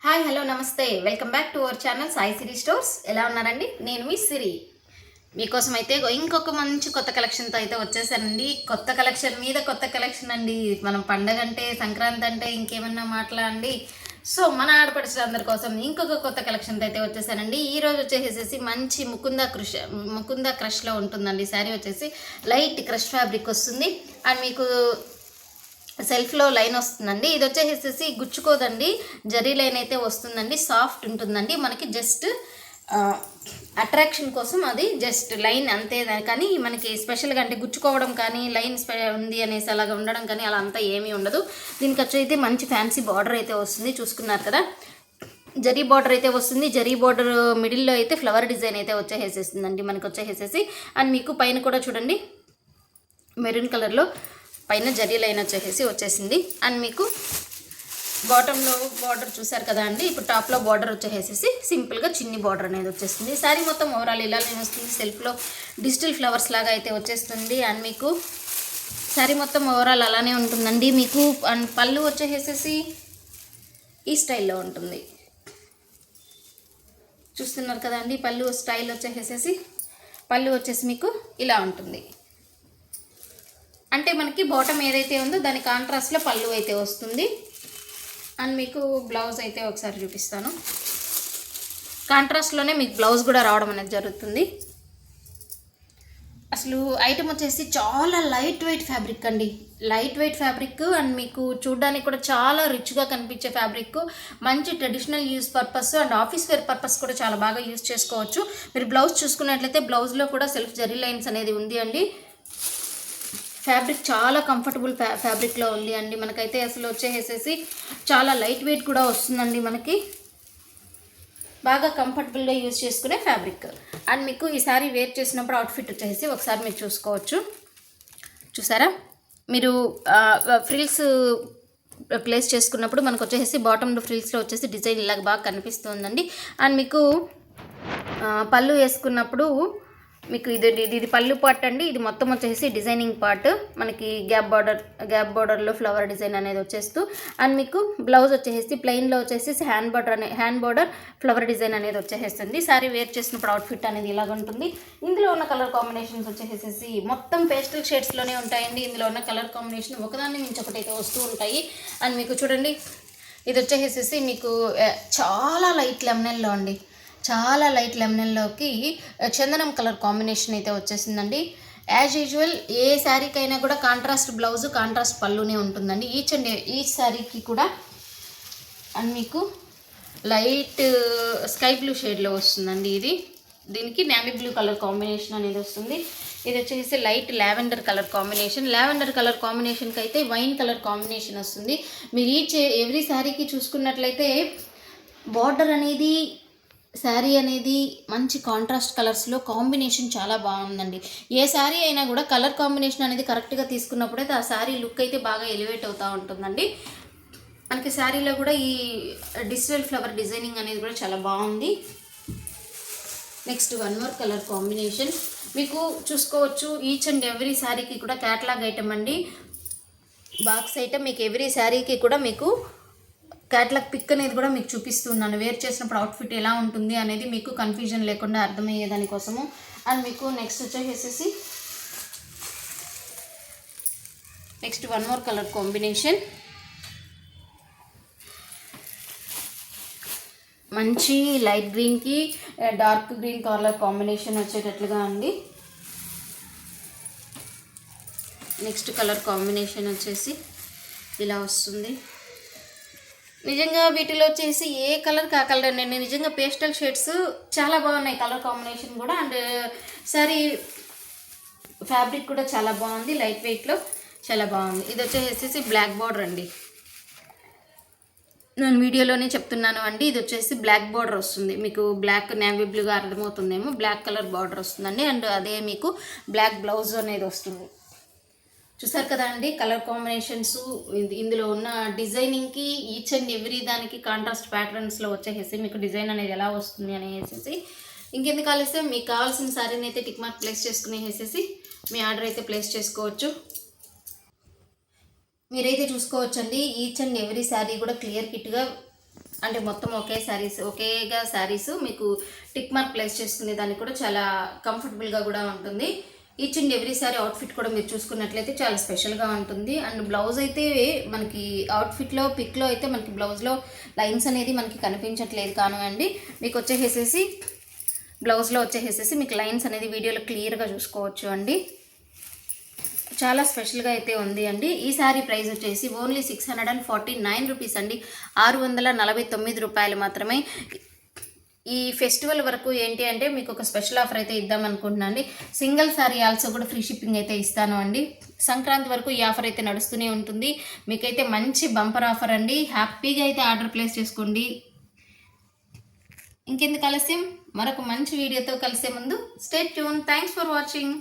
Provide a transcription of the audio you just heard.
Hi hello నమస్తే welcome back to our channel Sai Siri stores. ఎలా ఉన్నారండి? నేను మీ సిరి. మీకోసం అయితే ఇంకొక మంచి కొత్త కలెక్షన్తో అయితే వచ్చేసానండి. కొత్త కలెక్షన్ మీద కొత్త కలెక్షన్ అండి. మనం పండగ అంటే సంక్రాంతి అంటే ఇంకేమన్నా మాట్లాడండి. సో మన ఆడపడుచులందరి కోసం ఇంకొక కొత్త కలెక్షన్తో అయితే వచ్చేసానండి. ఈ రోజు వచ్చేసేసి మంచి ముకుంద క్రష్లో ఉంటుందండి. శారీ వచ్చేసి లైట్ క్రష్ ఫ్యాబ్రిక్ వస్తుంది అండ్ మీకు సెల్ఫ్లో లైన్ వస్తుందండి. ఇది వచ్చేసేసి గుచ్చుకోదండి, జరీ లైన్ అయితే వస్తుందండి. సాఫ్ట్ ఉంటుందండి. మనకి జస్ట్ అట్రాక్షన్ కోసం అది జస్ట్ లైన్ అంతే, కానీ మనకి స్పెషల్గా అంటే గుచ్చుకోవడం కానీ లైన్ ఉంది అనేసి అలాగ ఉండడం కానీ అలా అంతా ఏమీ ఉండదు. దీనికి వచ్చి మంచి ఫ్యాన్సీ బార్డర్ అయితే వస్తుంది. చూసుకున్నారు కదా, జరీ బార్డర్ అయితే వస్తుంది. జరీ బార్డర్ మిడిల్లో అయితే ఫ్లవర్ డిజైన్ అయితే వచ్చేసేస్తుందండి మనకి వచ్చేసేసి. అండ్ మీకు పైన కూడా చూడండి మెరూన్ కలర్లో పైన జరీ లైన్ వచ్చేసింది. అండ్ మీకు బాటంలో బార్డర్ చూసారు కదా అండి. ఇప్పుడు టాప్లో బార్డర్ వచ్చేసేసి సింపుల్గా చిన్ని బార్డర్ అనేది వచ్చేస్తుంది. శారీ మొత్తం ఓవరాల్ ఇలానే వస్తుంది. సెల్ఫ్లో డిజిటల్ ఫ్లవర్స్ లాగా అయితే వచ్చేస్తుంది. అండ్ మీకు శారీ మొత్తం ఓవరాల్ అలానే ఉంటుందండి. మీకు అండ్ పళ్ళు వచ్చేసేసి ఈ స్టైల్లో ఉంటుంది. చూస్తున్నారు కదా అండి, పళ్ళు స్టైల్ వచ్చేసేసి పళ్ళు వచ్చేసి మీకు ఇలా ఉంటుంది. అంటే మనకి బాటమ్ ఏదైతే ఉందో దాని కాంట్రాస్ట్లో పళ్ళు అయితే వస్తుంది. అండ్ మీకు బ్లౌజ్ అయితే ఒకసారి చూపిస్తాను. కాంట్రాస్ట్లోనే మీకు బ్లౌజ్ కూడా రావడం అనేది జరుగుతుంది. అసలు ఐటమ్ వచ్చేసి చాలా లైట్ వెయిట్ ఫ్యాబ్రిక్ అండి. లైట్ వెయిట్ ఫ్యాబ్రిక్ అండ్ మీకు చూడడానికి కూడా చాలా రిచ్గా కనిపించే ఫ్యాబ్రిక్. మంచి traditional use purpose and office wear purpose కూడా చాలా బాగా యూజ్ చేసుకోవచ్చు. మీరు బ్లౌజ్ చూసుకున్నట్లయితే బ్లౌజ్లో కూడా సెల్ఫ్ జరీ లైన్స్ అనేది ఉంది అండి. ఫ్యాబ్రిక్ చాలా కంఫర్టబుల్ ఫ్యాబ్రిక్లో ఉంది అండి. మనకైతే అసలు వచ్చేసేసి చాలా లైట్ వెయిట్ కూడా వస్తుందండి. మనకి బాగా కంఫర్టబుల్గా యూజ్ చేసుకునే ఫ్యాబ్రిక్. అండ్ మీకు ఈ సారీ వేర్ చేసినప్పుడు అవుట్ఫిట్ వచ్చేసి ఒకసారి మీరు చూసుకోవచ్చు. చూసారా, మీరు ఫ్రిల్స్ ప్లేస్ చేసుకున్నప్పుడు మనకు వచ్చేసి బాటంలో ఫ్రిల్స్లో వచ్చేసి డిజైన్ ఇలాగ బాగా కనిపిస్తుందండి. అండ్ మీకు పళ్ళు వేసుకున్నప్పుడు మీకు ఇది పళ్ళు పార్ట్ అండి. ఇది మొత్తం వచ్చేసి డిజైనింగ్ పార్ట్. మనకి గ్యాప్ బార్డర్లో ఫ్లవర్ డిజైన్ అనేది వచ్చేస్తూ అండ్ మీకు బ్లౌజ్ వచ్చేసి ప్లెయిన్లో వచ్చేసి హ్యాండ్ బార్డర్ ఫ్లవర్ డిజైన్ అనేది వచ్చేస్తుంది. సారీ వేర్ చేసినప్పుడు అవుట్ఫిట్ అనేది ఇలాగ ఉంటుంది. ఇందులో ఉన్న కలర్ కాంబినేషన్స్ వచ్చేసేసి మొత్తం పేస్టల్ షేడ్స్లోనే ఉంటాయండి. ఇందులో ఉన్న కలర్ కాంబినేషన్ ఒకదాన్ని మించి ఒకటైతే వస్తూ ఉంటాయి. అండ్ మీకు చూడండి, ఇది వచ్చేసేసి మీకు చాలా లైట్ లెమనెల్లో అండి. చాలా లైట్ లెమనెల్లోకి చందనం కలర్ కాంబినేషన్ అయితే వచ్చేసిందండి. యాజ్ యూజువల్ ఏ శారీకైనా కూడా కాంట్రాస్ట్ బ్లౌజ్ కాంట్రాస్ట్ పళ్ళునే ఉంటుందండి. ఈచ్ శారీకి కూడా. అండ్ మీకు లైట్ స్కై బ్లూ షేడ్లో వస్తుందండి. దీనికి నేవీ బ్లూ కలర్ కాంబినేషన్ అనేది వస్తుంది. ఇది వచ్చేసి light lavender colour combination. Lavender colour కాంబినేషన్కి అయితే వైన్ కలర్ కాంబినేషన్ వస్తుంది. మీరు ఎవ్రీ శారీకి చూసుకున్నట్లయితే బార్డర్ అనేది శారీ అనేది మంచి కాంట్రాస్ట్ కలర్స్లో కాంబినేషన్ చాలా బాగుందండి. ఏ శారీ అయినా కూడా కలర్ కాంబినేషన్ అనేది కరెక్ట్గా తీసుకున్నప్పుడైతే ఆ శారీ లుక్ అయితే బాగా ఎలివేట్ అవుతూ ఉంటుందండి. మనకి శారీలో కూడా ఈ డిజిటల్ ఫ్లవర్ డిజైనింగ్ అనేది కూడా చాలా బాగుంది. Next one more colour combination మీకు చూసుకోవచ్చు. ఈచ్ అండ్ ఎవ్రీ శారీకి కూడా క్యాటలాగ్ ఐటమ్ అండి. బాక్స్ ఐటమ్ మీకు ఎవ్రీ శారీకి కూడా మీకు క్యాటలాగ్ పిక్ అనేది కూడా మీకు చూపిస్తున్నాను. వేర్ చేసినప్పుడు అవుట్ఫిట్ ఎలా ఉంటుంది అనేది మీకు కన్ఫ్యూజన్ లేకుండా అర్థమయ్యేదానికోసము. అండ్ మీకు నెక్స్ట్ వచ్చేసేసి next one more colour combination. మంచి లైట్ గ్రీన్కి డార్క్ గ్రీన్ కలర్ కాంబినేషన్ వచ్చేటట్లుగా అండి. నెక్స్ట్ కలర్ కాంబినేషన్ వచ్చేసి ఇలా వస్తుంది. నిజంగా వీటిలో వచ్చేసి ఏ కలర్ కా కలర్ అండి. నిజంగా పేస్టల్ షేడ్స్ చాలా బాగున్నాయి కలర్ కాంబినేషన్ కూడా. అండ్ సారీ ఫ్యాబ్రిక్ కూడా చాలా బాగుంది. లైట్ వెయిట్లో చాలా బాగుంది. ఇది వచ్చేసి బ్లాక్ బార్డర్ అండి. నేను వీడియోలోనే చెప్తున్నాను అండి. ఇది వచ్చేసి బ్లాక్ బార్డర్ వస్తుంది. మీకు బ్లాక్ నేవీ బ్లూగా అర్థమవుతుందేమో. బ్లాక్ కలర్ బార్డర్ వస్తుందండి. అండ్ అదే మీకు బ్లాక్ బ్లౌజ్ అనేది వస్తుంది. చూసారు కదా అండి కలర్ కాంబినేషన్స్. ఇందులో ఉన్న డిజైనింగ్కి ఈచ్ అండ్ ఎవ్రీ దానికి కాంట్రాస్ట్ ప్యాటర్న్స్లో వచ్చేసేసి మీకు డిజైన్ అనేది ఎలా వస్తుంది అనేసి ఇంకెందుకు ఆలస్యం, మీకు కావాల్సిన శారీని అయితే టిక్ మార్క్ ప్లేస్ చేసుకునేసేసి మీ ఆర్డర్ అయితే ప్లేస్ చేసుకోవచ్చు. మీరైతే చూసుకోవచ్చండి. ఈచ్ అండ్ ఎవ్రీ శారీ కూడా క్లియర్ కిట్గా అంటే మొత్తం ఒకేగా శారీస్ మీకు టిక్ మార్క్ ప్లేస్ చేసుకునే దానికి కూడా చాలా కంఫర్టబుల్గా కూడా ఉంటుంది. Each and every sorry outfit కూడా మీరు చూసుకున్నట్లయితే చాలా స్పెషల్గా ఉంటుంది. అండ్ బ్లౌజ్ అయితే మనకి అవుట్ఫిట్లో పిక్లో అయితే మనకి బ్లౌజ్లో లైన్స్ అనేది మనకి కనిపించట్లేదు కానివ్వండి, మీకు వచ్చేసేసి బ్లౌజ్లో వచ్చేసేసి మీకు లైన్స్ అనేది వీడియోలో క్లియర్గా చూసుకోవచ్చు అండి. చాలా స్పెషల్గా అయితే ఉంది అండి. ఈ శారీ ప్రైస్ వచ్చేసి ఓన్లీ 649 రూపీస్ అండి, 649 రూపాయలు మాత్రమే. ఈ ఫెస్టివల్ వరకు ఏంటి అంటే మీకు ఒక స్పెషల్ ఆఫర్ అయితే ఇద్దాం అనుకుంటున్నాను అండి. సింగిల్ శారీ ఆల్సో కూడా ఫ్రీ షిప్పింగ్ అయితే ఇస్తాను అండి. సంక్రాంతి వరకు ఈ ఆఫర్ అయితే నడుస్తూనే ఉంటుంది. మీకైతే మంచి బంపర్ ఆఫర్ అండి. హ్యాపీగా అయితే ఆర్డర్ ప్లేస్ చేసుకోండి. ఇంకెందుకు ఆలస్యం, మరొక మంచి వీడియోతో కలిసే ముందు stay tune. Thanks for watching.